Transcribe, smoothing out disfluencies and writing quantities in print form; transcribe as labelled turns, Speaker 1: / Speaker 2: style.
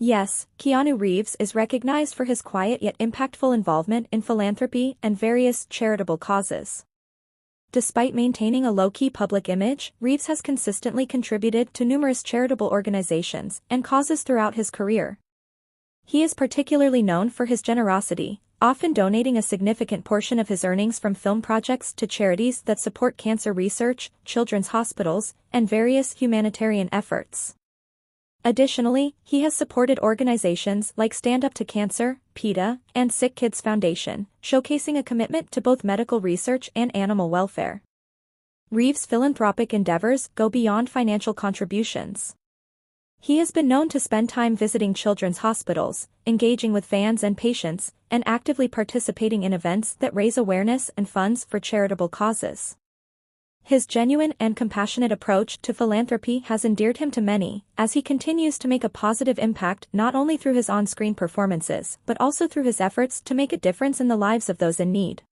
Speaker 1: Yes, Keanu Reeves is recognized for his quiet yet impactful involvement in philanthropy and various charitable causes. Despite maintaining a low-key public image, Reeves has consistently contributed to numerous charitable organizations and causes throughout his career. He is particularly known for his generosity, often donating a significant portion of his earnings from film projects to charities that support cancer research, children's hospitals, and various humanitarian efforts. Additionally, he has supported organizations like Stand Up to Cancer, PETA, and Sick Kids Foundation, showcasing a commitment to both medical research and animal welfare. Reeves' philanthropic endeavors go beyond financial contributions. He has been known to spend time visiting children's hospitals, engaging with fans and patients, and actively participating in events that raise awareness and funds for charitable causes. His genuine and compassionate approach to philanthropy has endeared him to many, as he continues to make a positive impact not only through his on-screen performances but also through his efforts to make a difference in the lives of those in need.